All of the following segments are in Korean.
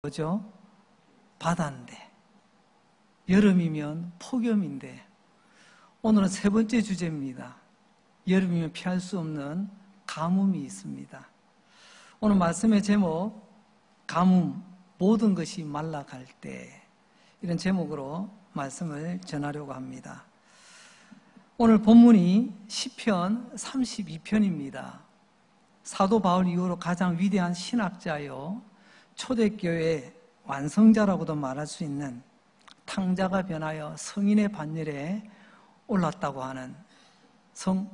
뭐죠? 바다인데, 여름이면 폭염인데, 오늘은 세 번째 주제입니다. 여름이면 피할 수 없는 가뭄이 있습니다. 오늘 말씀의 제목, 가뭄, 모든 것이 말라갈 때, 이런 제목으로 말씀을 전하려고 합니다. 오늘 본문이 시편 32편입니다. 사도 바울 이후로 가장 위대한 신학자요, 초대교회 완성자라고도 말할 수 있는 탕자가 변하여 성인의 반열에 올랐다고 하는 성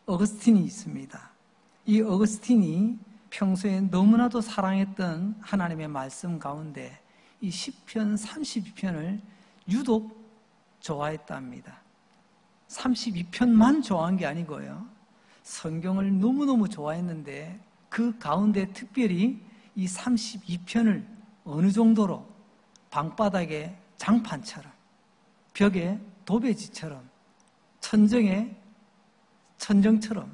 어거스틴이 있습니다. 이 어거스틴이 평소에 너무나도 사랑했던 하나님의 말씀 가운데 이 시편 32편을 유독 좋아했답니다. 32편만 좋아한 게 아니고요, 성경을 너무너무 좋아했는데 그 가운데 특별히 이 32편을 어느 정도로 방바닥에 장판처럼, 벽에 도배지처럼, 천정에 천정처럼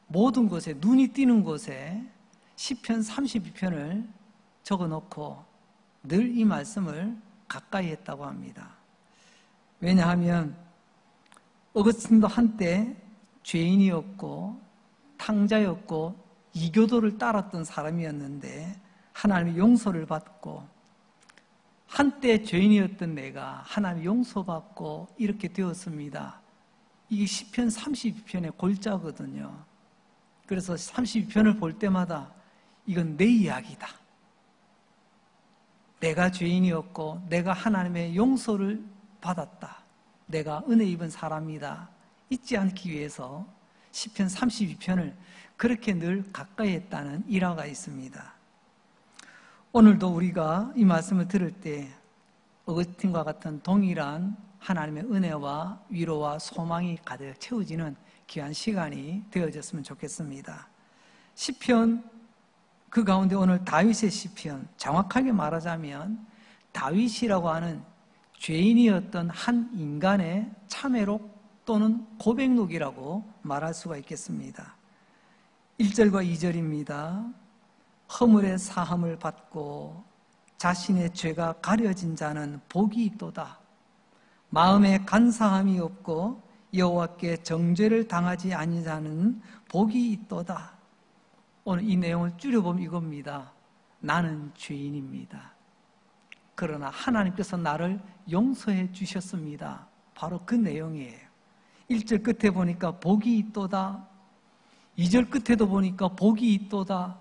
모든 곳에, 눈이 띄는 곳에 시편 32편을 적어놓고 늘 이 말씀을 가까이 했다고 합니다. 왜냐하면 어거스틴도 한때 죄인이었고 탕자였고 이교도를 따랐던 사람이었는데 하나님의 용서를 받고, 한때 죄인이었던 내가 하나님의 용서받고 이렇게 되었습니다. 이게 시편 32편의 골자거든요. 그래서 32편을 볼 때마다 이건 내 이야기다. 내가 죄인이었고 내가 하나님의 용서를 받았다. 내가 은혜 입은 사람이다. 잊지 않기 위해서 시편 32편을 그렇게 늘 가까이 했다는 일화가 있습니다. 오늘도 우리가 이 말씀을 들을 때 어거스틴과 같은 동일한 하나님의 은혜와 위로와 소망이 가득 채워지는 귀한 시간이 되어졌으면 좋겠습니다. 시편 그 가운데 오늘 다윗의 시편, 정확하게 말하자면 다윗이라고 하는 죄인이었던 한 인간의 참회록 또는 고백록이라고 말할 수가 있겠습니다. 1절과 2절입니다. 허물의 사함을 받고 자신의 죄가 가려진 자는 복이 있도다. 마음에 간사함이 없고 여호와께 정죄를 당하지 아니 자는 복이 있도다. 오늘 이 내용을 줄여보면 이겁니다. 나는 죄인입니다. 그러나 하나님께서 나를 용서해 주셨습니다. 바로 그 내용이에요. 1절 끝에 보니까 복이 있도다. 2절 끝에도 보니까 복이 있도다.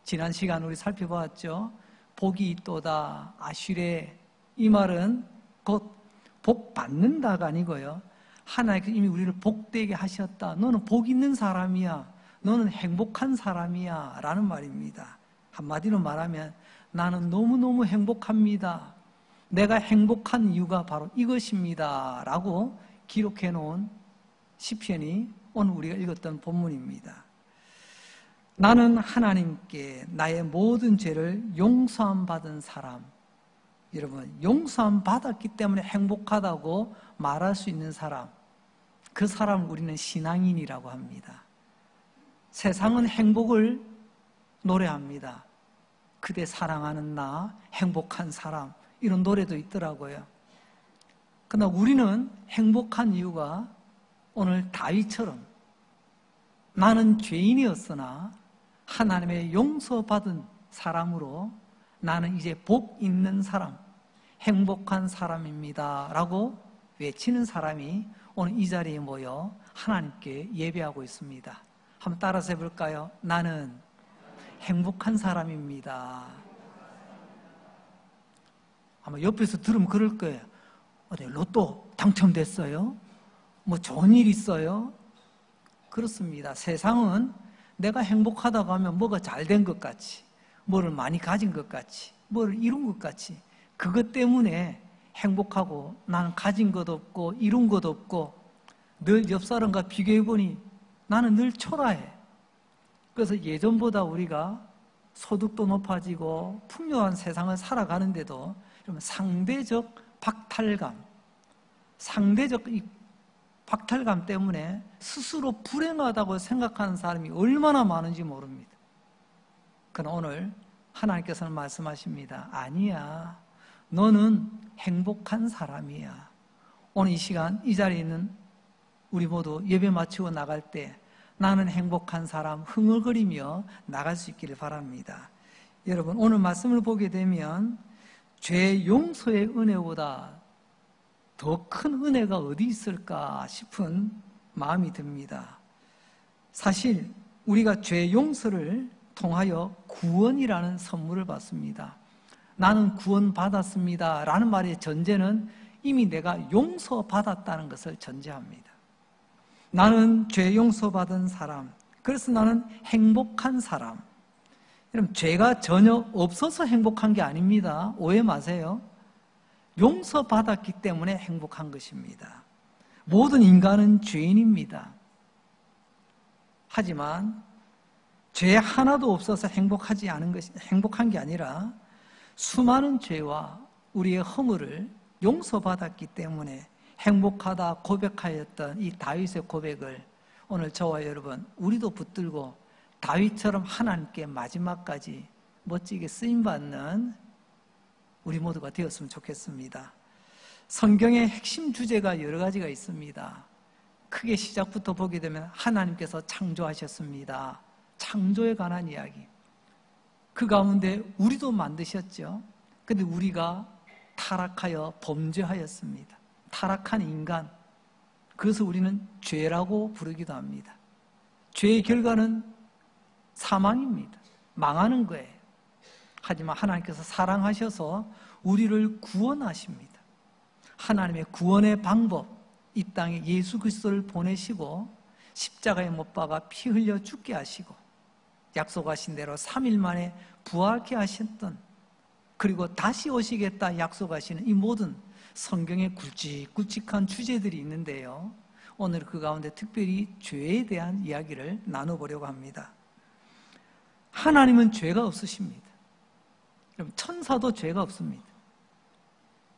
지난 시간 우리 살펴보았죠. 복이 있도다. 아슈레. 이 말은 곧 복 받는다가 아니고요, 하나님께서 이미 우리를 복되게 하셨다. 너는 복 있는 사람이야. 너는 행복한 사람이야. 라는 말입니다. 한마디로 말하면 나는 너무너무 행복합니다. 내가 행복한 이유가 바로 이것입니다. 라고 기록해 놓은 시편이 오늘 우리가 읽었던 본문입니다. 나는 하나님께 나의 모든 죄를 용서함 받은 사람. 여러분, 용서함 받았기 때문에 행복하다고 말할 수 있는 사람, 그 사람을 우리는 신앙인이라고 합니다. 세상은 행복을 노래합니다. 그대 사랑하는 나, 행복한 사람, 이런 노래도 있더라고요. 그러나 우리는 행복한 이유가 오늘 다윗처럼 나는 죄인이었으나 하나님의 용서받은 사람으로 나는 이제 복 있는 사람, 행복한 사람입니다 라고 외치는 사람이 오늘 이 자리에 모여 하나님께 예배하고 있습니다. 한번 따라서 해볼까요? 나는 행복한 사람입니다. 아마 옆에서 들으면 그럴 거예요. 어디 로또 당첨됐어요? 뭐 좋은 일 있어요? 그렇습니다. 세상은 내가 행복하다고 하면 뭐가 잘 된 것 같이, 뭐를 많이 가진 것 같이, 뭐를 이룬 것 같이, 그것 때문에 행복하고, 나는 가진 것 없고 이룬 것 없고 늘 옆 사람과 비교해보니 나는 늘 초라해. 그래서 예전보다 우리가 소득도 높아지고 풍요한 세상을 살아가는데도 상대적 박탈감, 상대적 이 박탈감 때문에 스스로 불행하다고 생각하는 사람이 얼마나 많은지 모릅니다. 그러나 오늘 하나님께서는 말씀하십니다. 아니야. 너는 행복한 사람이야. 오늘 이 시간 이 자리에 있는 우리 모두 예배 마치고 나갈 때 나는 행복한 사람 흥얼거리며 나갈 수 있기를 바랍니다. 여러분, 오늘 말씀을 보게 되면 죄 용서의 은혜보다 더 큰 은혜가 어디 있을까 싶은 마음이 듭니다. 사실 우리가 죄 용서를 통하여 구원이라는 선물을 받습니다. 나는 구원받았습니다 라는 말의 전제는 이미 내가 용서받았다는 것을 전제합니다. 나는 죄 용서받은 사람, 그래서 나는 행복한 사람. 여러분, 죄가 전혀 없어서 행복한 게 아닙니다. 오해 마세요. 용서받았기 때문에 행복한 것입니다. 모든 인간은 죄인입니다. 하지만 죄 하나도 없어서 행복한 게 아니라 수많은 죄와 우리의 허물을 용서받았기 때문에 행복하다 고백하였던 이 다윗의 고백을 오늘 저와 여러분 우리도 붙들고 다윗처럼 하나님께 마지막까지 멋지게 쓰임받는 우리 모두가 되었으면 좋겠습니다. 성경의 핵심 주제가 여러 가지가 있습니다. 크게 시작부터 보게 되면 하나님께서 창조하셨습니다. 창조에 관한 이야기. 그 가운데 우리도 만드셨죠. 근데 우리가 타락하여 범죄하였습니다. 타락한 인간, 그것을 우리는 죄라고 부르기도 합니다. 죄의 결과는 사망입니다. 망하는 거예요. 하지만 하나님께서 사랑하셔서 우리를 구원하십니다. 하나님의 구원의 방법, 이 땅에 예수 그리스도를 보내시고 십자가에 못 박아 피 흘려 죽게 하시고 약속하신 대로 3일 만에 부활케 하셨던, 그리고 다시 오시겠다 약속하시는 이 모든 성경의 굵직굵직한 주제들이 있는데요, 오늘 그 가운데 특별히 죄에 대한 이야기를 나눠보려고 합니다. 하나님은 죄가 없으십니다. 천사도 죄가 없습니다.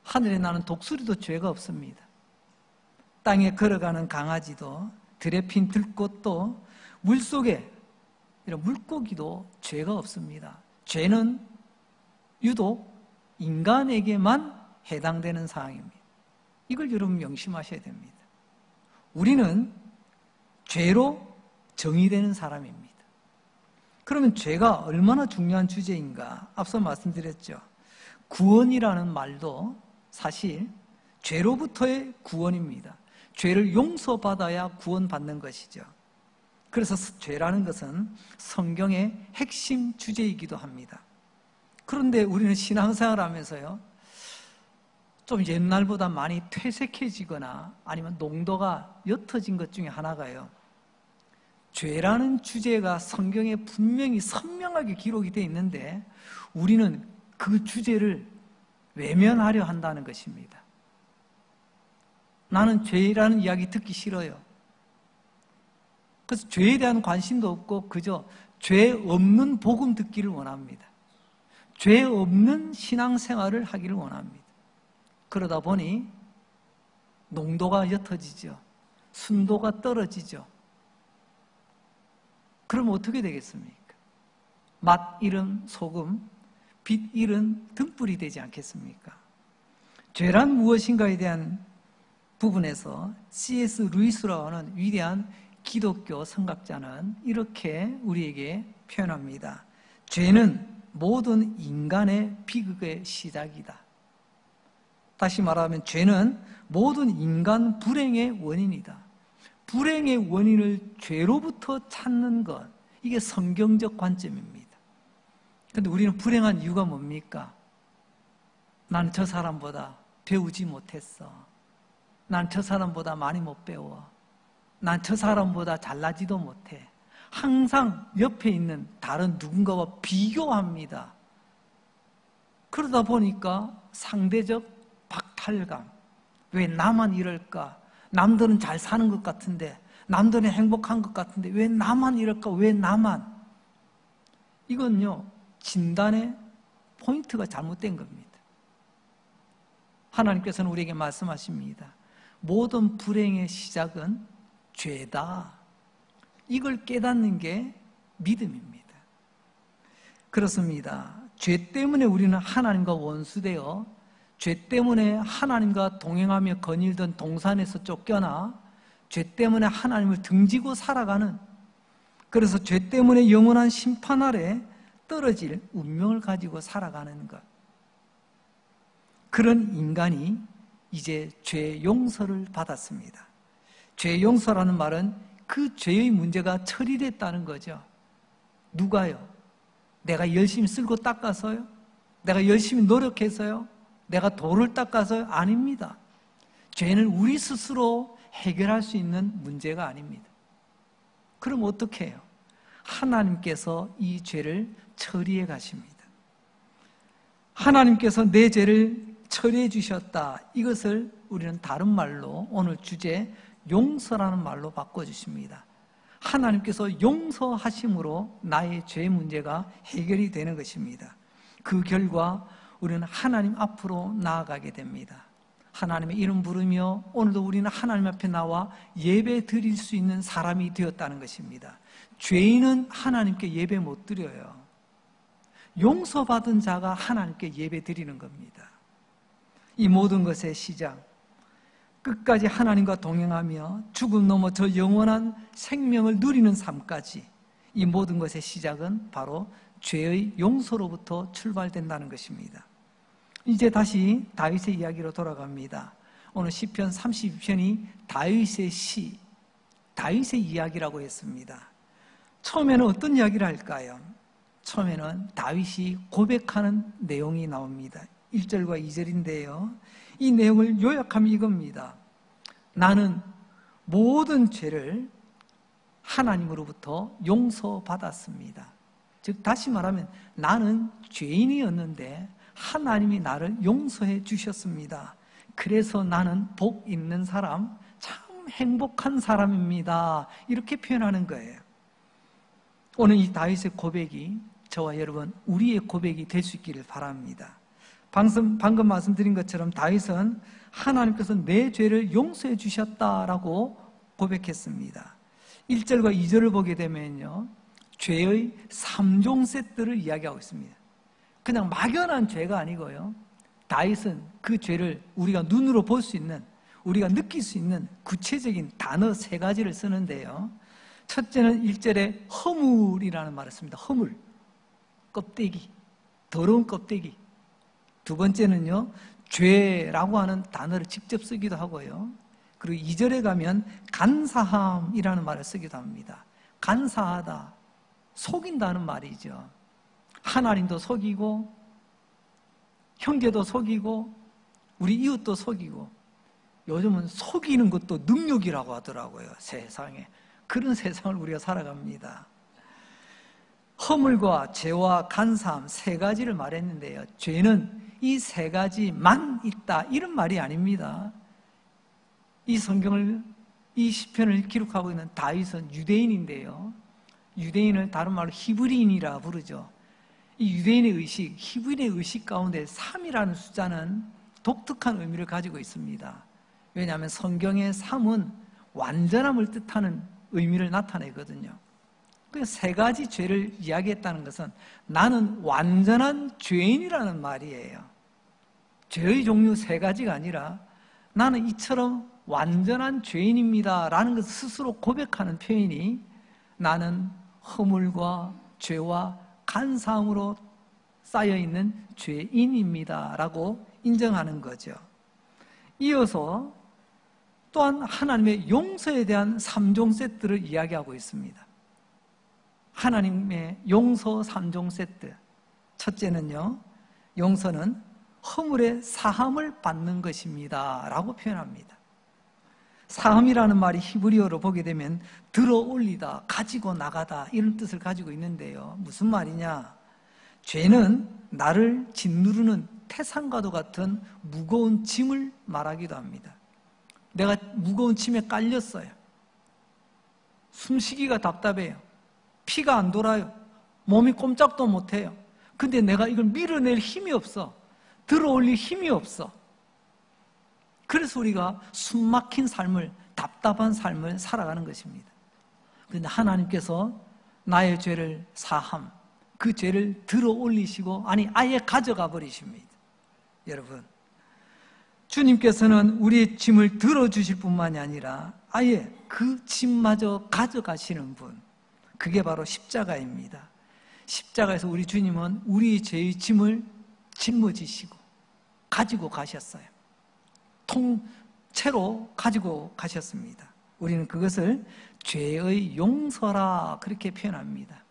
하늘에 나는 독수리도 죄가 없습니다. 땅에 걸어가는 강아지도, 들에 핀 들꽃도, 물속에 이런 물고기도 죄가 없습니다. 죄는 유독 인간에게만 해당되는 사항입니다. 이걸 여러분 명심하셔야 됩니다. 우리는 죄로 정의되는 사람입니다. 그러면 죄가 얼마나 중요한 주제인가? 앞서 말씀드렸죠. 구원이라는 말도 사실 죄로부터의 구원입니다. 죄를 용서받아야 구원받는 것이죠. 그래서 죄라는 것은 성경의 핵심 주제이기도 합니다. 그런데 우리는 신앙생활을 하면서요, 좀 옛날보다 많이 퇴색해지거나 아니면 농도가 옅어진 것 중에 하나가요, 죄라는 주제가 성경에 분명히 선명하게 기록이 되어 있는데 우리는 그 주제를 외면하려 한다는 것입니다. 나는 죄라는 이야기 듣기 싫어요. 그래서 죄에 대한 관심도 없고 그저 죄 없는 복음 듣기를 원합니다. 죄 없는 신앙생활을 하기를 원합니다. 그러다 보니 농도가 옅어지죠. 순도가 떨어지죠. 그럼 어떻게 되겠습니까? 맛 잃은 소금, 빛 잃은 등불이 되지 않겠습니까? 죄란 무엇인가에 대한 부분에서 C.S. 루이스라고 하는 위대한 기독교 성각자는 이렇게 우리에게 표현합니다. 죄는 모든 인간의 비극의 시작이다. 다시 말하면 죄는 모든 인간 불행의 원인이다. 불행의 원인을 죄로부터 찾는 것, 이게 성경적 관점입니다. 그런데 우리는 불행한 이유가 뭡니까? 난 저 사람보다 배우지 못했어. 난 저 사람보다 많이 못 배워. 난 저 사람보다 잘나지도 못해. 항상 옆에 있는 다른 누군가와 비교합니다. 그러다 보니까 상대적 박탈감. 왜 나만 이럴까? 남들은 잘 사는 것 같은데, 남들은 행복한 것 같은데 왜 나만 이럴까? 왜 나만? 이건요, 진단의 포인트가 잘못된 겁니다. 하나님께서는 우리에게 말씀하십니다. 모든 불행의 시작은 죄다. 이걸 깨닫는 게 믿음입니다. 그렇습니다. 죄 때문에 우리는 하나님과 원수되어 죄 때문에 하나님과 동행하며 거닐던 동산에서 쫓겨나 죄 때문에 하나님을 등지고 살아가는, 그래서 죄 때문에 영원한 심판 아래 떨어질 운명을 가지고 살아가는 것. 그런 인간이 이제 죄 용서를 받았습니다. 죄 용서라는 말은 그 죄의 문제가 처리됐다는 거죠. 누가요? 내가 열심히 쓸고 닦아서요? 내가 열심히 노력해서요? 내가 돌을 닦아서요? 아닙니다. 죄는 우리 스스로 해결할 수 있는 문제가 아닙니다. 그럼 어떻게 해요? 하나님께서 이 죄를 처리해 가십니다. 하나님께서 내 죄를 처리해 주셨다. 이것을 우리는 다른 말로 오늘 주제 용서라는 말로 바꿔주십니다. 하나님께서 용서하심으로 나의 죄 문제가 해결이 되는 것입니다. 그 결과 우리는 하나님 앞으로 나아가게 됩니다. 하나님의 이름 부르며 오늘도 우리는 하나님 앞에 나와 예배 드릴 수 있는 사람이 되었다는 것입니다. 죄인은 하나님께 예배 못 드려요. 용서받은 자가 하나님께 예배 드리는 겁니다. 이 모든 것의 시작, 끝까지 하나님과 동행하며 죽음 넘어 저 영원한 생명을 누리는 삶까지, 이 모든 것의 시작은 바로 죄의 용서로부터 출발된다는 것입니다. 이제 다시 다윗의 이야기로 돌아갑니다. 오늘 시편 32편이 다윗의 시, 다윗의 이야기라고 했습니다. 처음에는 어떤 이야기를 할까요? 처음에는 다윗이 고백하는 내용이 나옵니다. 1절과 2절인데요. 이 내용을 요약하면 이겁니다. 나는 모든 죄를 하나님으로부터 용서받았습니다. 즉 다시 말하면 나는 죄인이었는데 하나님이 나를 용서해 주셨습니다. 그래서 나는 복 있는 사람, 참 행복한 사람입니다. 이렇게 표현하는 거예요. 오늘 이 다윗의 고백이 저와 여러분 우리의 고백이 될 수 있기를 바랍니다. 방금 말씀드린 것처럼 다윗은 하나님께서 내 죄를 용서해 주셨다라고 고백했습니다. 1절과 2절을 보게 되면요, 죄의 3종 세트를 이야기하고 있습니다. 그냥 막연한 죄가 아니고요, 다윗은 그 죄를 우리가 눈으로 볼 수 있는, 우리가 느낄 수 있는 구체적인 단어 3가지를 쓰는데요. 첫째는 1절에 허물이라는 말을 씁니다. 허물, 껍데기, 더러운 껍데기. 두 번째는요, 죄라고 하는 단어를 직접 쓰기도 하고요. 그리고 2절에 가면 간사함이라는 말을 쓰기도 합니다. 간사하다, 속인다는 말이죠. 하나님도 속이고, 형제도 속이고, 우리 이웃도 속이고, 요즘은 속이는 것도 능력이라고 하더라고요. 세상에. 그런 세상을 우리가 살아갑니다. 허물과 죄와 간사함 3가지를 말했는데요. 죄는 이 3가지만 있다, 이런 말이 아닙니다. 이 성경을, 이 시편을 기록하고 있는 다윗은 유대인인데요. 유대인을 다른 말로 히브리인이라 부르죠. 이 유대인의 의식, 히브리인의 의식 가운데 3이라는 숫자는 독특한 의미를 가지고 있습니다. 왜냐하면 성경의 3은 완전함을 뜻하는 의미를 나타내거든요. 그 3가지 죄를 이야기했다는 것은 나는 완전한 죄인이라는 말이에요. 죄의 종류 3가지가 아니라 나는 이처럼 완전한 죄인입니다 라는 것을 스스로 고백하는 표현이 나는 허물과 죄와 간사함으로 쌓여있는 죄인입니다 라고 인정하는 거죠. 이어서 또한 하나님의 용서에 대한 3종 세트를 이야기하고 있습니다. 하나님의 용서 3종 세트. 첫째는요, 용서는 허물의 사함을 받는 것입니다 라고 표현합니다. 사함이라는 말이 히브리어로 보게 되면 들어 올리다, 가지고 나가다, 이런 뜻을 가지고 있는데요. 무슨 말이냐? 죄는 나를 짓누르는 태산과도 같은 무거운 짐을 말하기도 합니다. 내가 무거운 짐에 깔렸어요. 숨쉬기가 답답해요. 피가 안 돌아요. 몸이 꼼짝도 못해요. 근데 내가 이걸 밀어낼 힘이 없어. 들어올릴 힘이 없어. 그래서 우리가 숨막힌 삶을, 답답한 삶을 살아가는 것입니다. 그런데 하나님께서 나의 죄를 사함, 그 죄를 들어 올리시고, 아니 아예 가져가 버리십니다. 여러분, 주님께서는 우리의 짐을 들어주실 뿐만이 아니라 아예 그 짐마저 가져가시는 분, 그게 바로 십자가입니다. 십자가에서 우리 주님은 우리 죄의 짐을 짊어지시고 가지고 가셨어요. 통째로 가지고 가셨습니다. 우리는 그것을 죄의 용서라 그렇게 표현합니다.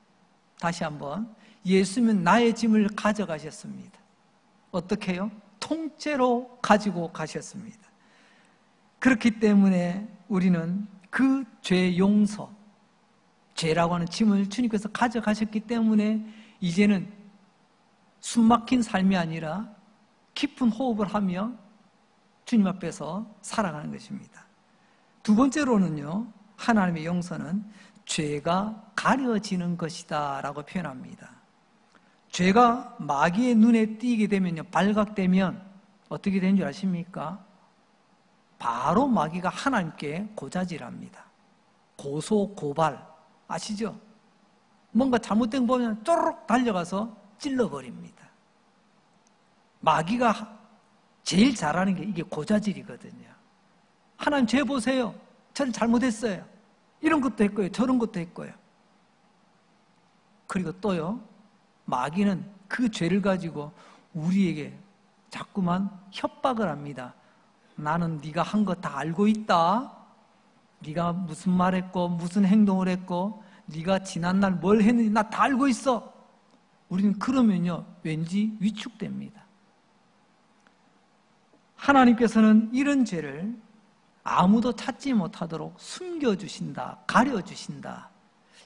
다시 한번, 예수님은 나의 짐을 가져가셨습니다. 어떻게 해요? 통째로 가지고 가셨습니다. 그렇기 때문에 우리는 그 죄 용서, 죄라고 하는 짐을 주님께서 가져가셨기 때문에 이제는 숨막힌 삶이 아니라 깊은 호흡을 하며 주님 앞에서 살아가는 것입니다. 두 번째로는요, 하나님의 용서는 죄가 가려지는 것이다 라고 표현합니다. 죄가 마귀의 눈에 띄게 되면요, 발각되면 어떻게 되는 줄 아십니까? 바로 마귀가 하나님께 고자질합니다. 고소, 고발, 아시죠? 뭔가 잘못된 거 보면 쪼르륵 달려가서 찔러버립니다. 마귀가 제일 잘하는 게 이게 고자질이거든요. 하나님 죄 보세요. 저는 잘못했어요. 이런 것도 했고요. 저런 것도 했고요. 그리고 또요, 마귀는 그 죄를 가지고 우리에게 자꾸만 협박을 합니다. 나는 네가 한 거 다 알고 있다. 네가 무슨 말 했고 무슨 행동을 했고 네가 지난날 뭘 했는지 나 다 알고 있어. 우리는 그러면요, 왠지 위축됩니다. 하나님께서는 이런 죄를 아무도 찾지 못하도록 숨겨주신다, 가려주신다.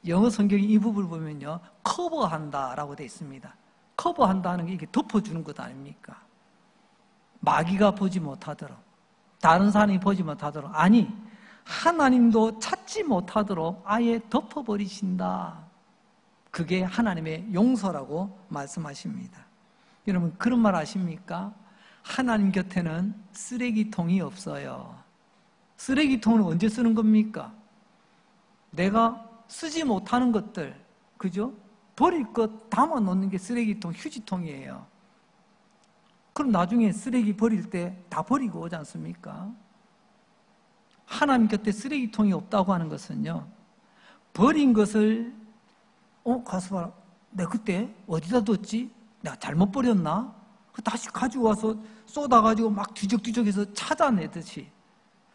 영어 성경이 이 부분을 보면요, 커버한다라고 되어 있습니다. 커버한다는 게 이게 덮어주는 것 아닙니까? 마귀가 보지 못하도록, 다른 사람이 보지 못하도록, 아니 하나님도 찾지 못하도록 아예 덮어버리신다. 그게 하나님의 용서라고 말씀하십니다. 여러분, 그런 말 아십니까? 하나님 곁에는 쓰레기통이 없어요. 쓰레기통은 언제 쓰는 겁니까? 내가 쓰지 못하는 것들, 그죠? 버릴 것 담아 놓는 게 쓰레기통, 휴지통이에요. 그럼 나중에 쓰레기 버릴 때 다 버리고 오지 않습니까? 하나님 곁에 쓰레기통이 없다고 하는 것은요, 버린 것을 가서 봐라, 내가 그때 어디다 뒀지? 내가 잘못 버렸나? 다시 가지고 와서 쏟아가지고 막 뒤적뒤적해서 찾아내듯이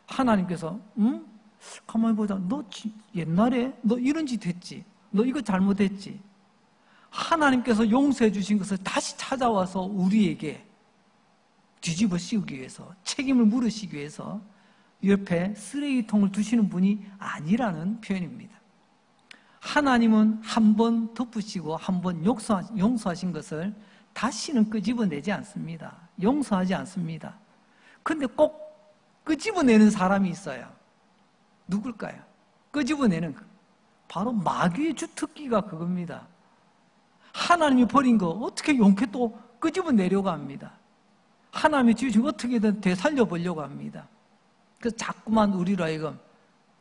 하나님께서 가만히 보자, 너 옛날에 너 이런 짓 했지, 너 이거 잘못했지. 하나님께서 용서해 주신 것을 다시 찾아와서 우리에게 뒤집어 씌우기 위해서, 책임을 물으시기 위해서 옆에 쓰레기통을 두시는 분이 아니라는 표현입니다. 하나님은 한 번 덮으시고 한 번 용서하신 것을 다시는 끄집어내지 않습니다. 용서하지 않습니다. 근데 꼭 끄집어내는 사람이 있어요. 누굴까요? 끄집어내는, 바로 마귀의 주특기가 그겁니다. 하나님이 버린 거 어떻게 용케 또 끄집어내려고 합니다. 하나님이 지으신 거 어떻게든 되살려보려고 합니다. 그래서 자꾸만 우리로 하여금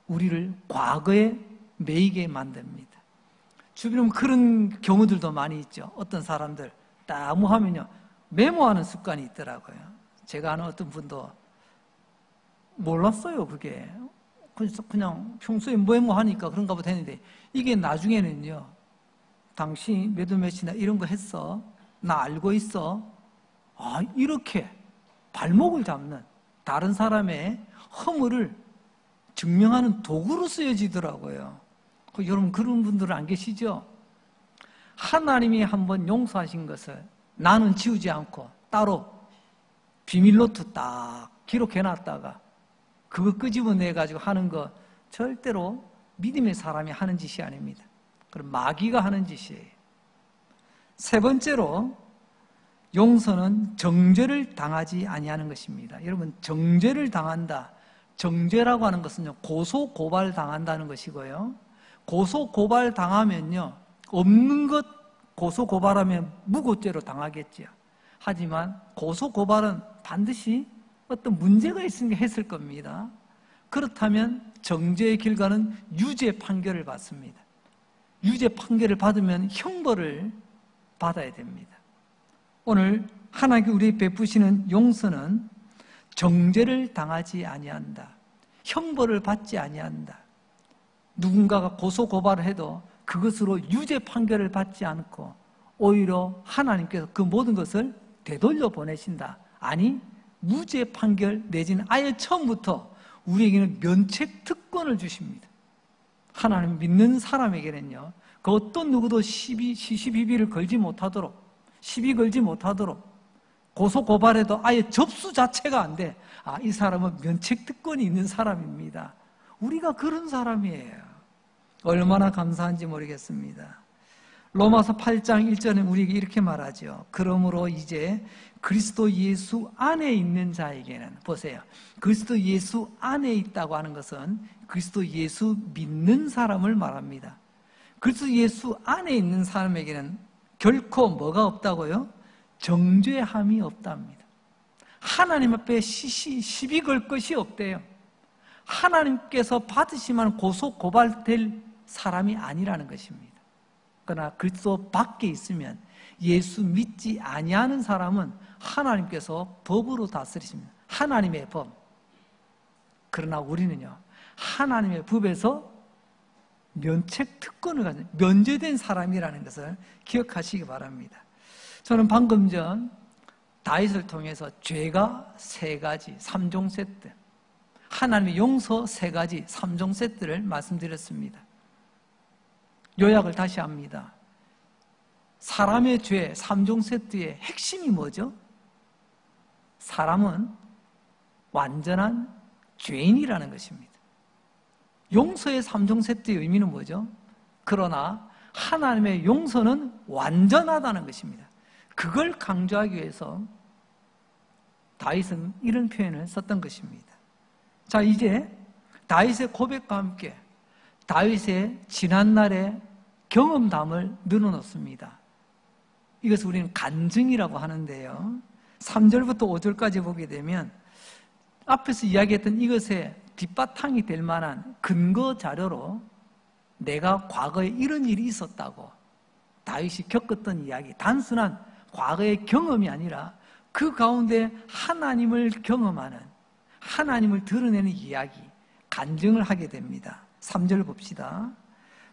우리를 과거에 매이게 만듭니다. 주변에 그런 경우들도 많이 있죠. 어떤 사람들 딱 뭐 하면요, 메모하는 습관이 있더라고요. 제가 아는 어떤 분도 몰랐어요, 그게. 그래서 그냥 평소에 메모하니까 그런가 보다 했는데, 이게 나중에는요, 당신 몇 월 며칠이나 이런 거 했어, 나 알고 있어, 이렇게 발목을 잡는, 다른 사람의 허물을 증명하는 도구로 쓰여지더라고요. 여러분, 그런 분들은 안 계시죠? 하나님이 한번 용서하신 것을 나는 지우지 않고 따로 비밀노트 딱 기록해놨다가 그거 끄집어내가지고 하는 거 절대로 믿음의 사람이 하는 짓이 아닙니다. 그럼 마귀가 하는 짓이에요. 세 번째로, 용서는 정죄를 당하지 아니하는 것입니다. 여러분, 정죄를 당한다. 정죄라고 하는 것은요, 고소 고발 당한다는 것이고요. 고소 고발 당하면요, 없는 것 고소 고발하면 무고죄로 당하겠죠. 하지만 고소 고발은 반드시 어떤 문제가 있으니까 했을 겁니다. 그렇다면 정죄의 결과는 유죄 판결을 받습니다. 유죄 판결을 받으면 형벌을 받아야 됩니다. 오늘 하나님께 우리 베푸시는 용서는 정죄를 당하지 아니한다. 형벌을 받지 아니한다. 누군가가 고소고발을 해도 그것으로 유죄 판결을 받지 않고 오히려 하나님께서 그 모든 것을 되돌려 보내신다. 아니, 무죄 판결 내지는 아예 처음부터 우리에게는 면책 특권을 주십니다. 하나님 믿는 사람에게는요, 그 어떤 누구도 시시비비를 걸지 못하도록, 시비 걸지 못하도록, 고소고발해도 아예 접수 자체가 안 돼. 아, 이 사람은 면책 특권이 있는 사람입니다. 우리가 그런 사람이에요. 얼마나 감사한지 모르겠습니다. 로마서 8장 1절에 우리에게 이렇게 말하죠. 그러므로 이제 그리스도 예수 안에 있는 자에게는, 보세요, 그리스도 예수 안에 있다고 하는 것은 그리스도 예수 믿는 사람을 말합니다. 그리스도 예수 안에 있는 사람에게는 결코 뭐가 없다고요? 정죄함이 없답니다. 하나님 앞에 시비 걸 것이 없대요. 하나님께서 받으시면 고소 고발될 사람이 아니라는 것입니다. 그러나 그리스도 밖에 있으면, 예수 믿지 아니하는 사람은 하나님께서 법으로 다스리십니다. 하나님의 법. 그러나 우리는요, 하나님의 법에서 면책 특권을 가진 면제된 사람이라는 것을 기억하시기 바랍니다. 저는 방금 전 다윗을 통해서 죄가 3가지, 3종 세트, 하나님의 용서 3가지, 3종 세트를 말씀드렸습니다. 요약을 다시 합니다. 사람의 죄 3종 세트의 핵심이 뭐죠? 사람은 완전한 죄인이라는 것입니다. 용서의 3종 세트의 의미는 뭐죠? 그러나 하나님의 용서는 완전하다는 것입니다. 그걸 강조하기 위해서 다윗은 이런 표현을 썼던 것입니다. 자, 이제 다윗의 고백과 함께 다윗의 지난날의 경험담을 늘어놓습니다. 이것을 우리는 간증이라고 하는데요, 3절부터 5절까지 보게 되면 앞에서 이야기했던 이것의 뒷바탕이 될 만한 근거 자료로 내가 과거에 이런 일이 있었다고 다윗이 겪었던 이야기, 단순한 과거의 경험이 아니라 그 가운데 하나님을 경험하는, 하나님을 드러내는 이야기, 간증을 하게 됩니다. 3절 봅시다.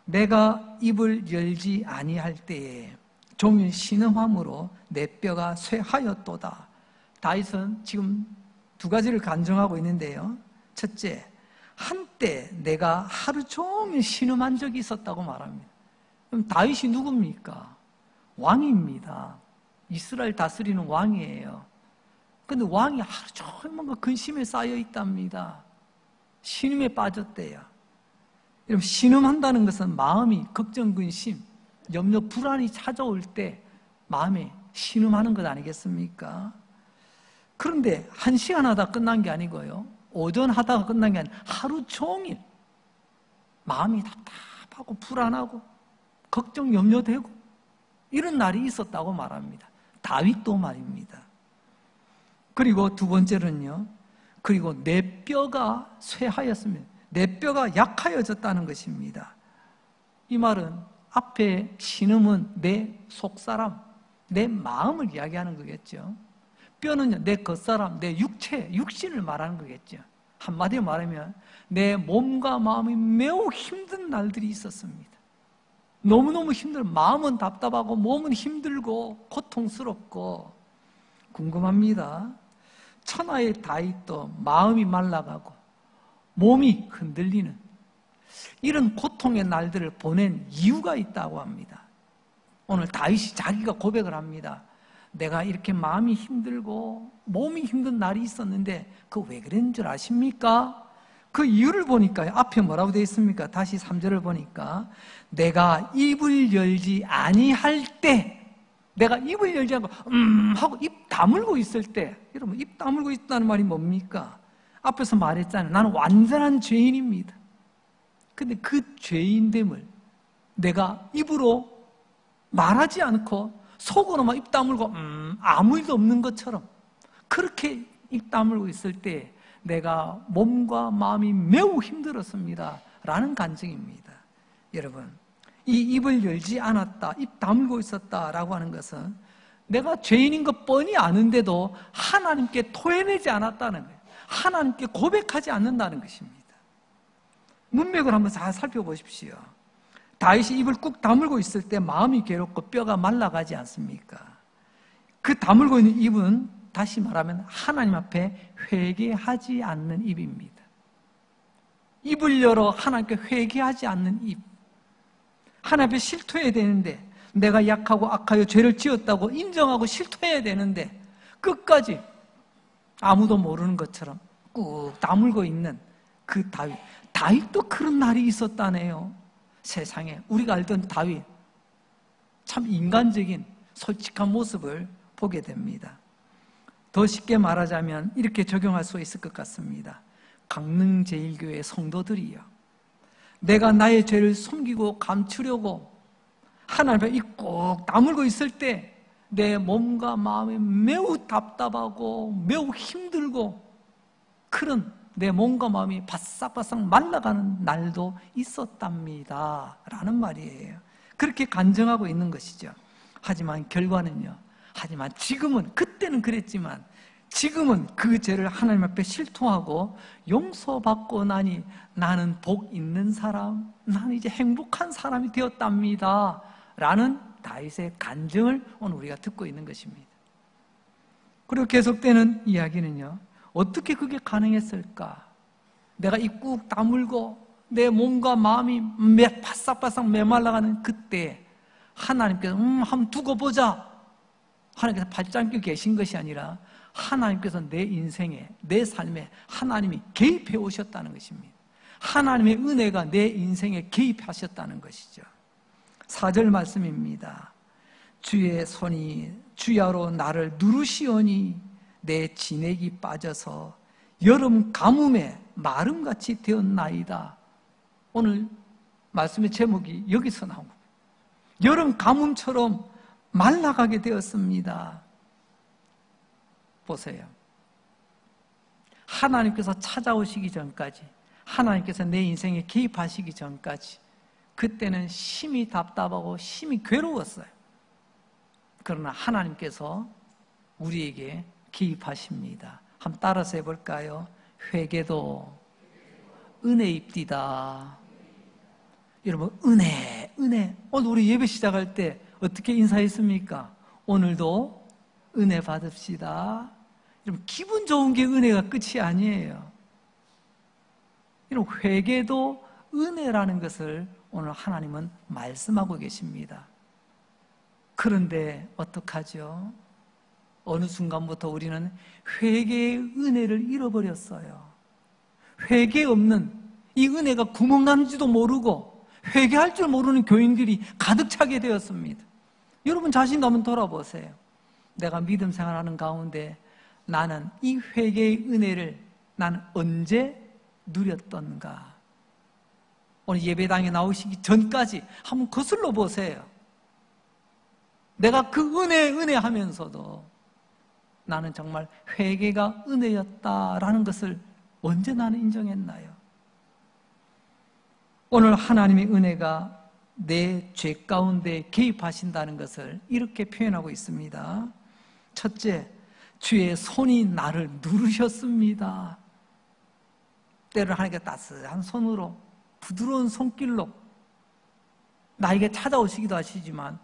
내가 입을 열지 아니할 때에 종일 신음함으로 내 뼈가 쇠하였도다. 다윗은 지금 2가지를 간증하고 있는데요, 첫째, 한때 내가 하루 종일 신음한 적이 있었다고 말합니다. 그럼 다윗이 누굽니까? 왕입니다. 이스라엘 다스리는 왕이에요. 근데 왕이 하루 종일 뭔가 근심에 쌓여 있답니다. 신음에 빠졌대요. 여러분, 신음한다는 것은 마음이 걱정, 근심, 염려, 불안이 찾아올 때 마음에 신음하는 것 아니겠습니까? 그런데 1시간 하다 끝난 게 아니고요, 오전 하다가 끝난 게 아니라 하루 종일 마음이 답답하고 불안하고 걱정, 염려되고 이런 날이 있었다고 말합니다. 다윗도 말입니다. 그리고 2번째는요, 그리고 내 뼈가 쇠하였습니다. 내 뼈가 약하여졌다는 것입니다. 이 말은 앞에 신음은 내 속사람, 내 마음을 이야기하는 거겠죠. 뼈는 내 겉사람, 내 육체, 육신을 말하는 거겠죠. 한마디로 말하면 내 몸과 마음이 매우 힘든 날들이 있었습니다. 너무너무 힘들어. 마음은 답답하고 몸은 힘들고 고통스럽고. 궁금합니다. 천하의 다윗도 마음이 말라가고 몸이 흔들리는 이런 고통의 날들을 보낸 이유가 있다고 합니다. 오늘 다윗이 자기가 고백을 합니다. 내가 이렇게 마음이 힘들고 몸이 힘든 날이 있었는데 그 왜 그랬는 줄 아십니까? 그 이유를 보니까 앞에 뭐라고 되어 있습니까? 다시 3절을 보니까 내가 입을 열지 아니할 때, 내가 입을 열지 않고 하고 입 다물고 있을 때, 여러분 입 다물고 있다는 말이 뭡니까? 앞에서 말했잖아요. 나는 완전한 죄인입니다. 근데 그 죄인됨을 내가 입으로 말하지 않고 속으로만 입 다물고 아무 일도 없는 것처럼 그렇게 입 다물고 있을 때 내가 몸과 마음이 매우 힘들었습니다 라는 간증입니다. 여러분, 이 입을 열지 않았다, 입 다물고 있었다라고 하는 것은 내가 죄인인 것 뻔히 아는데도 하나님께 토해내지 않았다는 거예요. 하나님께 고백하지 않는다는 것입니다. 문맥을 한번 잘 살펴보십시오. 다윗이 입을 꾹 다물고 있을 때 마음이 괴롭고 뼈가 말라가지 않습니까? 그 다물고 있는 입은 다시 말하면 하나님 앞에 회개하지 않는 입입니다. 입을 열어 하나님께 회개하지 않는 입. 하나님 앞에 실토해야 되는데, 내가 약하고 악하여 죄를 지었다고 인정하고 실토해야 되는데 끝까지 아무도 모르는 것처럼 꾹 다물고 있는 그 다윗. 다윗도 그런 날이 있었다네요. 세상에 우리가 알던 다윗, 참 인간적인 솔직한 모습을 보게 됩니다. 더 쉽게 말하자면 이렇게 적용할 수 있을 것 같습니다. 강릉제일교회 성도들이요, 내가 나의 죄를 숨기고 감추려고 하나님 앞에 꼭 다물고 있을 때 내 몸과 마음이 매우 답답하고 매우 힘들고 그런 내 몸과 마음이 바싹바싹 말라가는 날도 있었답니다 라는 말이에요. 그렇게 간증하고 있는 것이죠. 하지만 결과는요, 하지만 지금은, 그때는 그랬지만 지금은 그 죄를 하나님 앞에 실토하고 용서받고 나니 나는 복 있는 사람, 나는 이제 행복한 사람이 되었답니다 라는 다윗의 간증을 오늘 우리가 듣고 있는 것입니다. 그리고 계속되는 이야기는요, 어떻게 그게 가능했을까? 내가 입 꾹 다물고 내 몸과 마음이 바싹바싹 메말라가는 그때 하나님께서 한번 두고 보자, 하나님께서 발짱 계신 것이 아니라 하나님께서 내 인생에, 내 삶에 하나님이 개입해 오셨다는 것입니다. 하나님의 은혜가 내 인생에 개입하셨다는 것이죠. 4절 말씀입니다. 주의 손이 주야로 나를 누르시오니 내 진액이 빠져서 여름 가뭄에 마름같이 되었나이다. 오늘 말씀의 제목이 여기서 나옵니다. 여름 가뭄처럼 말라가게 되었습니다. 보세요. 하나님께서 찾아오시기 전까지, 하나님께서 내 인생에 개입하시기 전까지 그때는 심히 답답하고 심히 괴로웠어요. 그러나 하나님께서 우리에게 개입하십니다. 한번 따라서 해볼까요? 회개도 은혜입디다. 여러분, 은혜. 오늘 우리 예배 시작할 때 어떻게 인사했습니까? 오늘도 은혜 받읍시다. 여러분, 기분 좋은 게 은혜가 끝이 아니에요. 여러분, 회개도 은혜라는 것을 오늘 하나님은 말씀하고 계십니다. 그런데 어떡하죠? 어느 순간부터 우리는 회개의 은혜를 잃어버렸어요. 회개 없는, 이 은혜가 구멍 난지도 모르고 회개할 줄 모르는 교인들이 가득 차게 되었습니다. 여러분 자신도 한번 돌아보세요. 내가 믿음 생활하는 가운데 나는 이 회개의 은혜를 나는 언제 누렸던가? 오늘 예배당에 나오시기 전까지 한번 거슬러 보세요. 내가 그 은혜 하면서도 나는 정말 회개가 은혜였다라는 것을 언제 나는 인정했나요? 오늘 하나님의 은혜가 내 죄 가운데 개입하신다는 것을 이렇게 표현하고 있습니다. 첫째, 주의 손이 나를 누르셨습니다. 때로는 하나님께 따스한 손으로, 부드러운 손길로 나에게 찾아오시기도 하시지만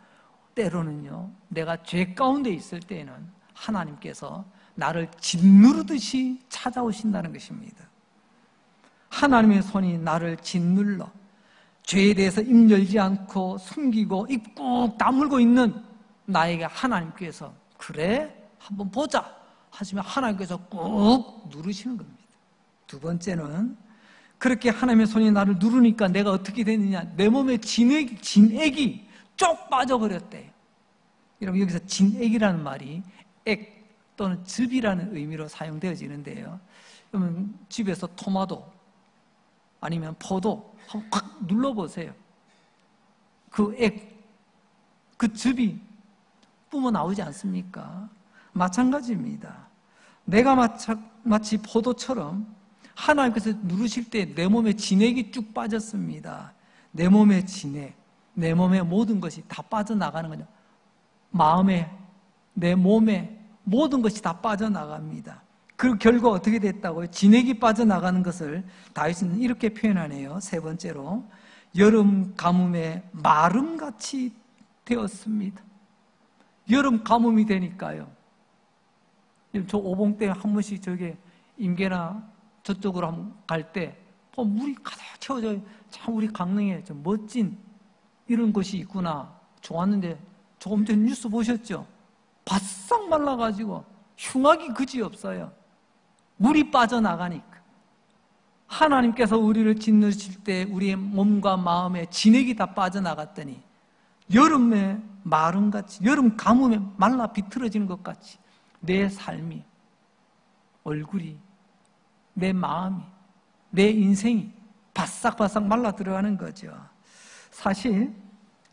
때로는요, 내가 죄 가운데 있을 때에는 하나님께서 나를 짓누르듯이 찾아오신다는 것입니다. 하나님의 손이 나를 짓눌러 죄에 대해서 입 열지 않고 숨기고 입 꾹 다물고 있는 나에게 하나님께서 그래? 한번 보자 하시면 하나님께서 꾹 누르시는 겁니다. 두 번째는 그렇게 하나님의 손이 나를 누르니까 내가 어떻게 되느냐, 내 몸에 진액이 쪽 빠져버렸대요. 여러분, 여기서 진액이라는 말이 액 또는 즙이라는 의미로 사용되어지는데요. 그러면 집에서 토마토 아니면 포도 한번 확 눌러보세요. 그 액, 그 즙이 뿜어 나오지 않습니까? 마찬가지입니다. 내가 마치 포도처럼 하나님께서 누르실 때 내 몸에 진액이 쭉 빠졌습니다. 내 몸의 진액, 내 몸의 모든 것이 다 빠져나가는 거죠. 마음에, 내 몸에 모든 것이 다 빠져나갑니다. 그 결과 어떻게 됐다고요? 진액이 빠져나가는 것을 다윗은 이렇게 표현하네요. 세 번째로, 여름 가뭄에 마름같이 되었습니다. 여름 가뭄이 되니까요. 저 오봉 때 한 번씩 저게 임계나 저쪽으로 한번 갈 때 물이 가득 채워져. 참 우리 강릉에 좀 멋진 이런 곳이 있구나. 좋았는데 조금 전 뉴스 보셨죠? 바싹 말라가지고 흉악이 그지없어요. 물이 빠져나가니까. 하나님께서 우리를 짓누르실 때 우리의 몸과 마음에 진액이 다 빠져나갔더니 여름에 마름같이, 여름 가뭄에 말라 비틀어지는 것 같이 내 삶이, 얼굴이, 내 마음이, 내 인생이 바싹바싹 말라 들어가는 거죠. 사실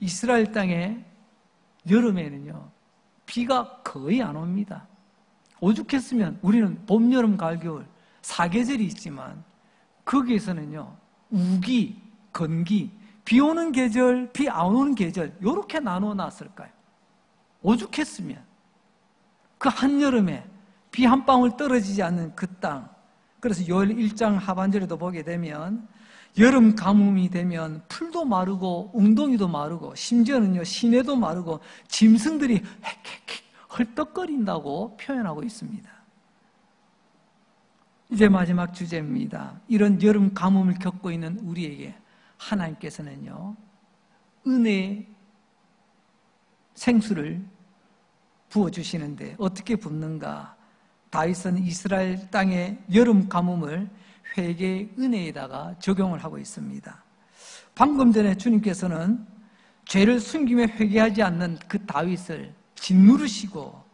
이스라엘 땅에 여름에는요, 비가 거의 안 옵니다. 오죽했으면 우리는 봄, 여름, 가을, 겨울 4계절이 있지만 거기에서는요, 우기, 건기, 비 오는 계절, 비 안 오는 계절 이렇게 나눠 놨을까요? 오죽했으면 그 한여름에 비 한 방울 떨어지지 않는 그 땅. 그래서 요엘 1장 하반절에도 보게 되면 여름 가뭄이 되면 풀도 마르고 웅덩이도 마르고 심지어는요 시내도 마르고 짐승들이 헥헥헥 헐떡거린다고 표현하고 있습니다. 이제 마지막 주제입니다. 이런 여름 가뭄을 겪고 있는 우리에게 하나님께서는요 은혜의 생수를 부어주시는데 어떻게 붓는가? 다윗은 이스라엘 땅의 여름 가뭄을 회개의 은혜에다가 적용을 하고 있습니다. 방금 전에 주님께서는 죄를 숨기며 회개하지 않는 그 다윗을 짓누르시고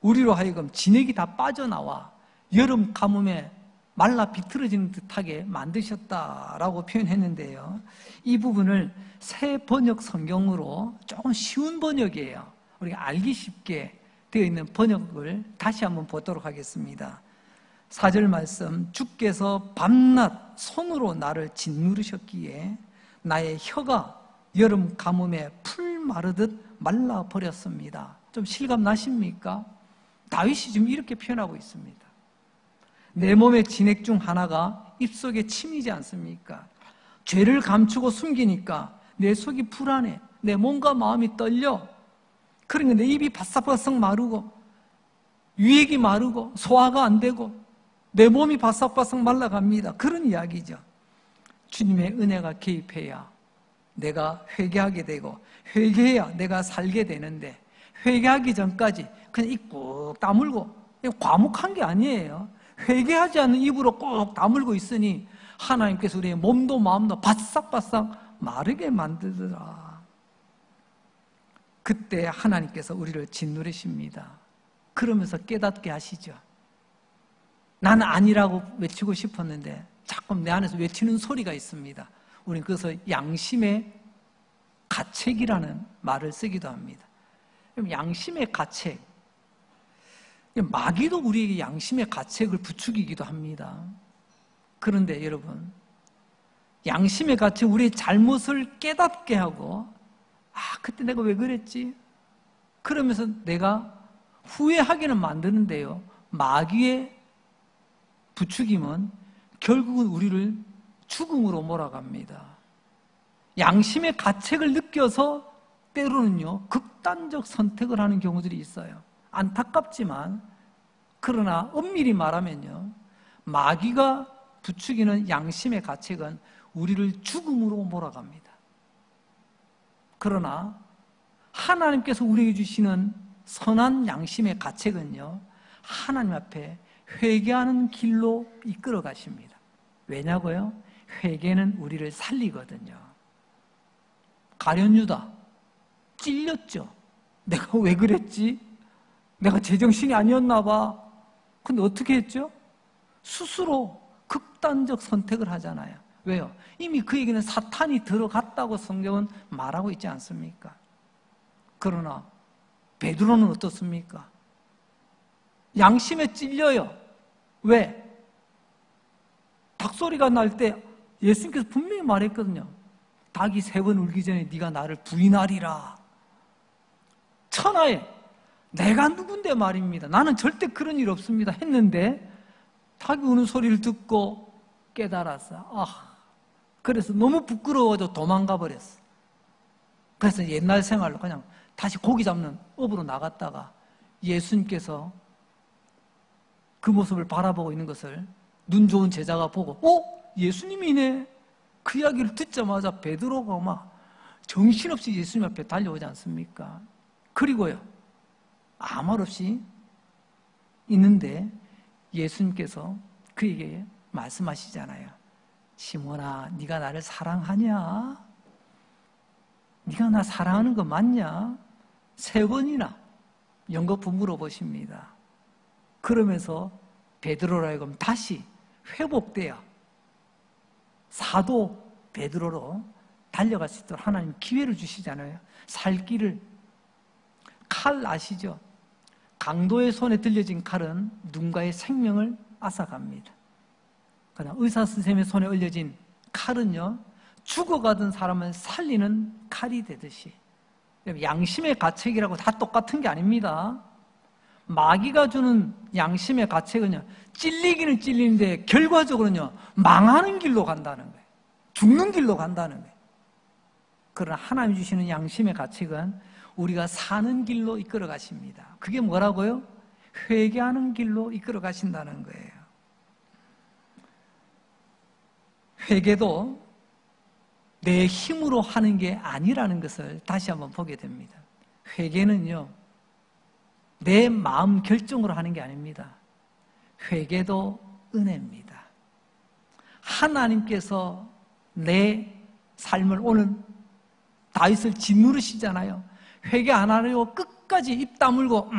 우리로 하여금 진액이 다 빠져나와 여름 가뭄에 말라 비틀어지는 듯하게 만드셨다라고 표현했는데요. 이 부분을 새 번역 성경으로 조금 쉬운 번역이에요. 우리가 알기 쉽게 되어 있는 번역을 다시 한번 보도록 하겠습니다. 4절 말씀, 주께서 밤낮 손으로 나를 짓누르셨기에 나의 혀가 여름 가뭄에 풀 마르듯 말라버렸습니다. 좀 실감 나십니까? 다윗이 지금 이렇게 표현하고 있습니다. 내 몸의 진액 중 하나가 입속에 침이지 않습니까? 죄를 감추고 숨기니까 내 속이 불안해. 내 몸과 마음이 떨려. 그러니까 내 입이 바싹바싹 마르고 유액이 마르고 소화가 안 되고 내 몸이 바싹바싹 말라갑니다. 그런 이야기죠. 주님의 은혜가 개입해야 내가 회개하게 되고 회개해야 내가 살게 되는데 회개하기 전까지 그냥 입 꾹 다물고 과묵한 게 아니에요. 회개하지 않는 입으로 꼭 다물고 있으니 하나님께서 우리의 몸도 마음도 바싹바싹 마르게 만들더라. 그때 하나님께서 우리를 짓누르십니다. 그러면서 깨닫게 하시죠. 나는 아니라고 외치고 싶었는데 자꾸 내 안에서 외치는 소리가 있습니다. 우리는 그래서 양심의 가책이라는 말을 쓰기도 합니다. 양심의 가책, 마귀도 우리에게 양심의 가책을 부추기기도 합니다. 그런데 여러분, 양심의 가책, 우리의 잘못을 깨닫게 하고 그때 내가 왜 그랬지? 그러면서 내가 후회하기는 만드는데요, 마귀의 부추김은 결국은 우리를 죽음으로 몰아갑니다. 양심의 가책을 느껴서 때로는요 극단적 선택을 하는 경우들이 있어요. 안타깝지만 그러나 엄밀히 말하면요 마귀가 부추기는 양심의 가책은 우리를 죽음으로 몰아갑니다. 그러나 하나님께서 우리에게 주시는 선한 양심의 가책은요 하나님 앞에 회개하는 길로 이끌어 가십니다. 왜냐고요? 회개는 우리를 살리거든요. 가룟유다 찔렸죠. 내가 왜 그랬지? 내가 제정신이 아니었나 봐. 근데 어떻게 했죠? 스스로 극단적 선택을 하잖아요. 왜요? 이미 그에게는 사탄이 들어갔다고 성경은 말하고 있지 않습니까? 그러나 베드로는 어떻습니까? 양심에 찔려요. 왜? 닭소리가 날 때 예수님께서 분명히 말했거든요. 닭이 3번 울기 전에 네가 나를 부인하리라. 천하에 내가 누군데 말입니다. 나는 절대 그런 일 없습니다. 했는데 닭이 우는 소리를 듣고 깨달았어. 그래서 너무 부끄러워져 도망가 버렸어. 그래서 옛날 생활로 그냥 다시 고기 잡는 업으로 나갔다가 예수님께서 그 모습을 바라보고 있는 것을 눈 좋은 제자가 보고 예수님이네. 그 이야기를 듣자마자 베드로가 막 정신없이 예수님 앞에 달려오지 않습니까? 그리고요, 아무 말 없이 있는데 예수님께서 그에게 말씀하시잖아요. 시몬아, 네가 나를 사랑하냐? 네가 나 사랑하는 거 맞냐? 3번이나 연거푸 물어보십니다. 그러면서 베드로라 하여금 다시 회복되어 사도 베드로로 달려갈 수 있도록 하나님 기회를 주시잖아요. 살 길을. 칼 아시죠? 강도의 손에 들려진 칼은 누군가의 생명을 앗아갑니다. 그러나 의사 선생님의 손에 올려진 칼은요, 죽어가던 사람을 살리는 칼이 되듯이, 양심의 가책이라고 다 똑같은 게 아닙니다. 마귀가 주는 양심의 가책은요, 찔리기는 찔리는데 결과적으로는요, 망하는 길로 간다는 거예요. 죽는 길로 간다는 거예요. 그러나 하나님이 주시는 양심의 가책은 우리가 사는 길로 이끌어 가십니다. 그게 뭐라고요? 회개하는 길로 이끌어 가신다는 거예요. 회개도 내 힘으로 하는 게 아니라는 것을 다시 한번 보게 됩니다. 회개는요, 내 마음 결정으로 하는 게 아닙니다. 회개도 은혜입니다. 하나님께서 내 삶을, 오늘 다윗을 짓누르시잖아요. 회개 안 하려고 끝까지 입 다물고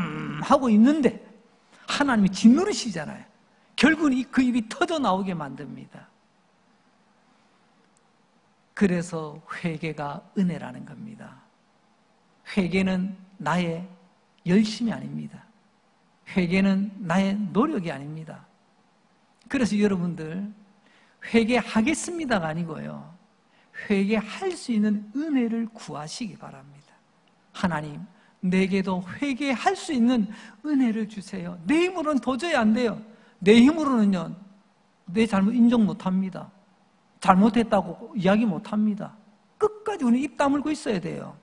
하고 있는데 하나님이 짓누르시잖아요. 결국은 그 입이 터져 나오게 만듭니다. 그래서 회개가 은혜라는 겁니다. 회개는 나의 열심이 아닙니다. 회개는 나의 노력이 아닙니다. 그래서 여러분들 회개하겠습니다가 아니고요, 회개할 수 있는 은혜를 구하시기 바랍니다. 하나님, 내게도 회개할 수 있는 은혜를 주세요. 내 힘으로는 도저히 안 돼요. 내 힘으로는요, 내 잘못 인정 못합니다. 잘못했다고 이야기 못합니다. 끝까지 우리는 입 다물고 있어야 돼요.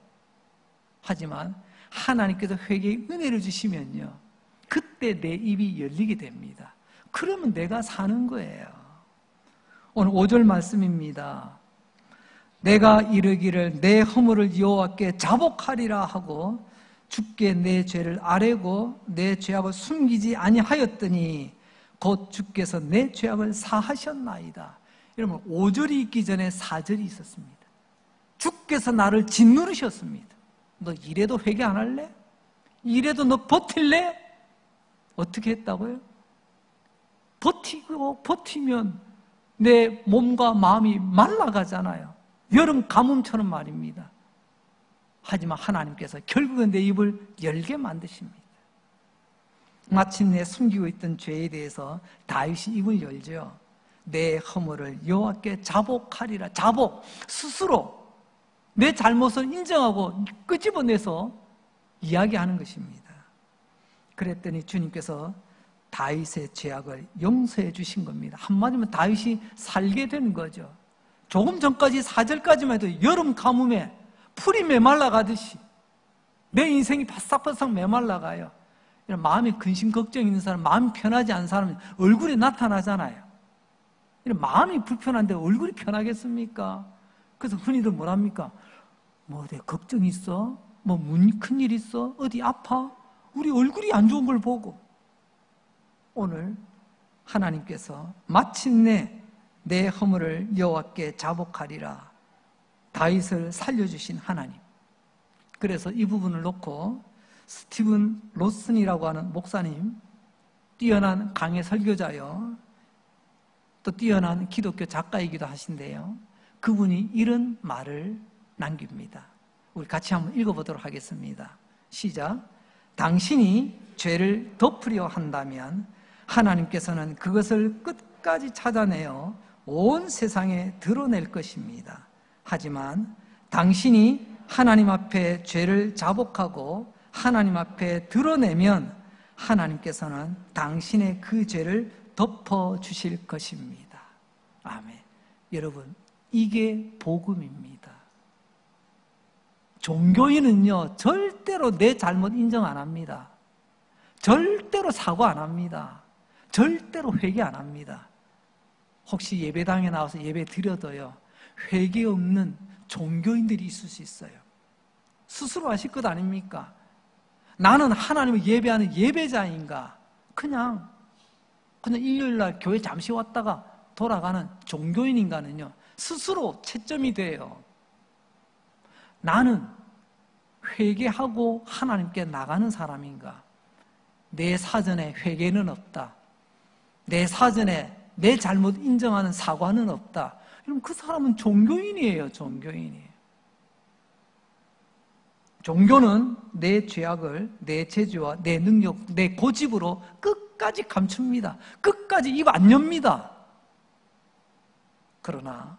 하지만 하나님께서 회개의 은혜를 주시면요, 그때 내 입이 열리게 됩니다. 그러면 내가 사는 거예요. 오늘 5절 말씀입니다. 내가 이르기를 내 허물을 여호와께 자복하리라 하고 주께 내 죄를 아뢰고 내 죄악을 숨기지 아니하였더니 곧 주께서 내 죄악을 사하셨나이다. 여러분, 5절이 있기 전에 4절이 있었습니다. 주께서 나를 짓누르셨습니다. 너 이래도 회개 안 할래? 이래도 너 버틸래? 어떻게 했다고요? 버티면 내 몸과 마음이 말라가잖아요. 여름 가뭄처럼 말입니다. 하지만 하나님께서 결국은 내 입을 열게 만드십니다. 마침내 숨기고 있던 죄에 대해서 다윗이 입을 열죠. 내 허물을 여호와께 자복하리라. 자복, 스스로 내 잘못을 인정하고 끄집어내서 이야기하는 것입니다. 그랬더니 주님께서 다윗의 죄악을 용서해 주신 겁니다. 한마디면 다윗이 살게 된 거죠. 조금 전까지 4절까지만 해도 여름 가뭄에 풀이 메말라가듯이 내 인생이 바싹바싹 메말라가요. 마음에 근심 걱정 있는 사람, 마음이 편하지 않은 사람은 얼굴에 나타나잖아요. 마음이 불편한데 얼굴이 편하겠습니까? 그래서 흔히들 뭐랍니까? 뭐 내 걱정 있어? 뭐 큰일 있어? 어디 아파? 우리 얼굴이 안 좋은 걸 보고 오늘 하나님께서 마침내 내 허물을 여호와께 자복하리라. 다윗을 살려주신 하나님. 그래서 이 부분을 놓고 스티븐 로슨이라고 하는 목사님, 뛰어난 강해 설교자요, 또 뛰어난 기독교 작가이기도 하신데요, 그분이 이런 말을 남깁니다. 우리 같이 한번 읽어보도록 하겠습니다. 시작. 당신이 죄를 덮으려 한다면 하나님께서는 그것을 끝까지 찾아내어 온 세상에 드러낼 것입니다. 하지만 당신이 하나님 앞에 죄를 자복하고 하나님 앞에 드러내면 하나님께서는 당신의 그 죄를 덮어주실 것입니다. 아멘. 여러분, 이게 복음입니다. 종교인은요, 절대로 내 잘못 인정 안 합니다. 절대로 사과 안 합니다. 절대로 회개 안 합니다. 혹시 예배당에 나와서 예배 드려도요, 회개 없는 종교인들이 있을 수 있어요. 스스로 아실 것 아닙니까? 나는 하나님을 예배하는 예배자인가? 그냥 일요일날 교회 잠시 왔다가 돌아가는 종교인인가는요, 스스로 채점이 돼요. 나는 회개하고 하나님께 나가는 사람인가? 내 사전에 회개는 없다. 내 사전에 내 잘못 인정하는 사과는 없다. 그럼 그 사람은 종교인이에요, 종교인이에요. 종교는 내 죄악을, 내 죄지와 내 능력, 내 고집으로 끝까지 감춥니다. 끝까지 입 안 엽니다. 그러나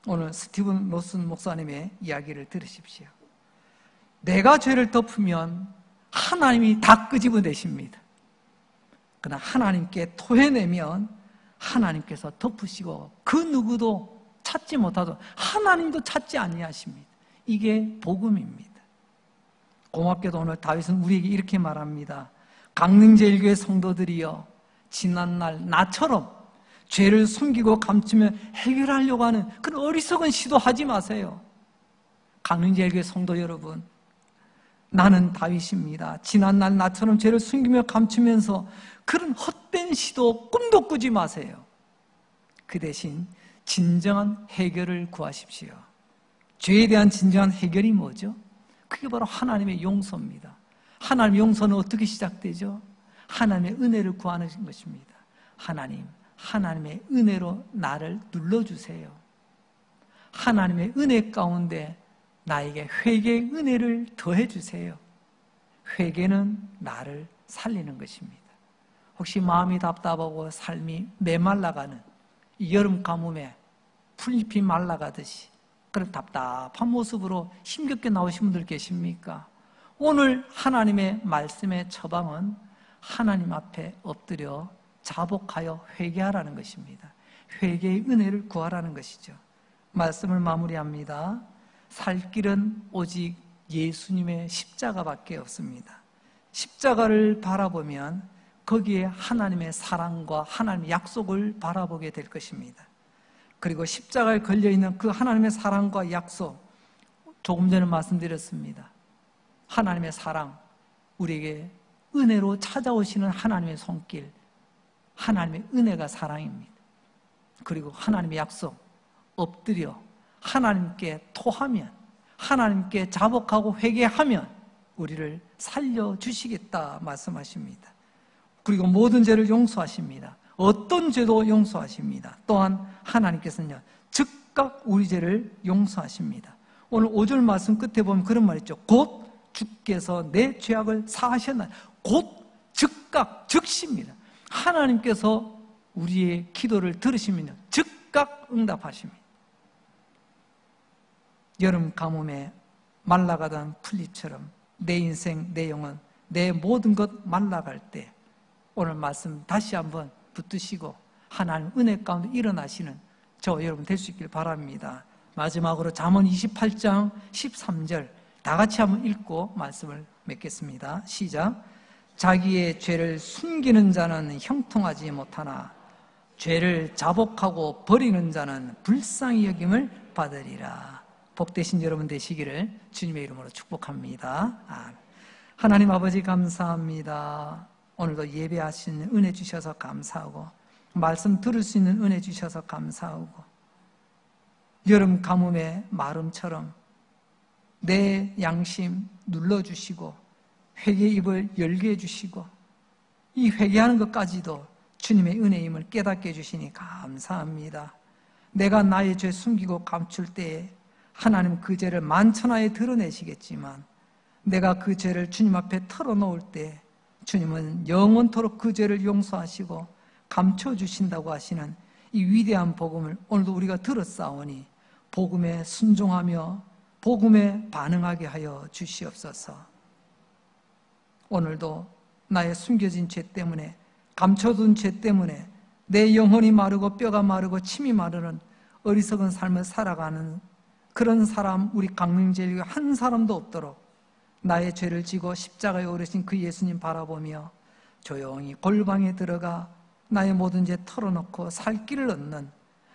오늘 스티븐 로슨 목사님의 이야기를 들으십시오. 내가 죄를 덮으면 하나님이 다 끄집어내십니다. 그러나 하나님께 토해내면 하나님께서 덮으시고 그 누구도 찾지 못하도 하나님도 찾지 아니하십니다. 이게 복음입니다. 고맙게도 오늘 다윗은 우리에게 이렇게 말합니다. 강릉제일교회 성도들이여, 지난날 나처럼 죄를 숨기고 감추며 해결하려고 하는 그런 어리석은 시도하지 마세요. 강릉제일교회 성도 여러분, 나는 다윗입니다. 지난날 나처럼 죄를 숨기며 감추면서 그런 헛된 시도 꿈도 꾸지 마세요. 그 대신 진정한 해결을 구하십시오. 죄에 대한 진정한 해결이 뭐죠? 그게 바로 하나님의 용서입니다. 하나님의 용서는 어떻게 시작되죠? 하나님의 은혜를 구하는 것입니다. 하나님의 은혜로 나를 눌러주세요. 하나님의 은혜 가운데 나에게 회개의 은혜를 더해주세요. 회개는 나를 살리는 것입니다. 혹시 마음이 답답하고 삶이 메말라가는 이 여름 가뭄에 풀잎이 말라가듯이 그런 답답한 모습으로 힘겹게 나오신 분들 계십니까? 오늘 하나님의 말씀의 처방은 하나님 앞에 엎드려 자복하여 회개하라는 것입니다. 회개의 은혜를 구하라는 것이죠. 말씀을 마무리합니다. 살 길은 오직 예수님의 십자가밖에 없습니다. 십자가를 바라보면 거기에 하나님의 사랑과 하나님의 약속을 바라보게 될 것입니다. 그리고 십자가에 걸려있는 그 하나님의 사랑과 약속, 조금 전에 말씀드렸습니다. 하나님의 사랑, 우리에게 은혜로 찾아오시는 하나님의 손길, 하나님의 은혜가 사랑입니다. 그리고 하나님의 약속, 엎드려 하나님께 토하면, 하나님께 자복하고 회개하면 우리를 살려주시겠다 말씀하십니다. 그리고 모든 죄를 용서하십니다. 어떤 죄도 용서하십니다. 또한 하나님께서는요, 즉각 우리 죄를 용서하십니다. 오늘 5절 말씀 끝에 보면 그런 말 있죠. 곧 주께서 내 죄악을 사하셨나. 곧 즉각, 즉시입니다. 하나님께서 우리의 기도를 들으시면 즉각 응답하십니다. 여름 가뭄에 말라가던 풀잎처럼 내 인생, 내 영혼, 내 모든 것 말라갈 때 오늘 말씀 다시 한번 붙드시고 하나님 은혜 가운데 일어나시는 저 여러분 될 수 있길 바랍니다. 마지막으로 잠언 28장 13절 다 같이 한번 읽고 말씀을 맺겠습니다. 시작. 자기의 죄를 숨기는 자는 형통하지 못하나 죄를 자복하고 버리는 자는 불쌍히 여김을 받으리라. 복되신 여러분 되시기를 주님의 이름으로 축복합니다. 아멘. 하나님 아버지 감사합니다. 오늘도 예배하시는 은혜 주셔서 감사하고 말씀 들을 수 있는 은혜 주셔서 감사하고 여름 가뭄의 마름처럼 내 양심 눌러주시고 회개의 입을 열게 해주시고 이 회개하는 것까지도 주님의 은혜임을 깨닫게 해주시니 감사합니다. 내가 나의 죄 숨기고 감출 때에 하나님 그 죄를 만천하에 드러내시겠지만 내가 그 죄를 주님 앞에 털어놓을 때 주님은 영원토록 그 죄를 용서하시고 감춰주신다고 하시는 이 위대한 복음을 오늘도 우리가 들었사오니 복음에 순종하며 복음에 반응하게 하여 주시옵소서. 오늘도 나의 숨겨진 죄 때문에, 감춰둔 죄 때문에 내 영혼이 마르고 뼈가 마르고 침이 마르는 어리석은 삶을 살아가는 그런 사람, 우리 강릉제일교회 한 사람도 없도록 나의 죄를 지고 십자가에 오르신 그 예수님 바라보며 조용히 골방에 들어가 나의 모든 죄 털어놓고 살 길을 얻는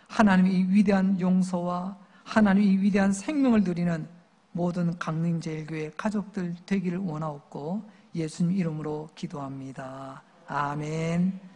하나님의 이 위대한 용서와 하나님의 이 위대한 생명을 누리는 모든 강릉제일교회 가족들 되기를 원하옵고 예수님 이름으로 기도합니다. 아멘.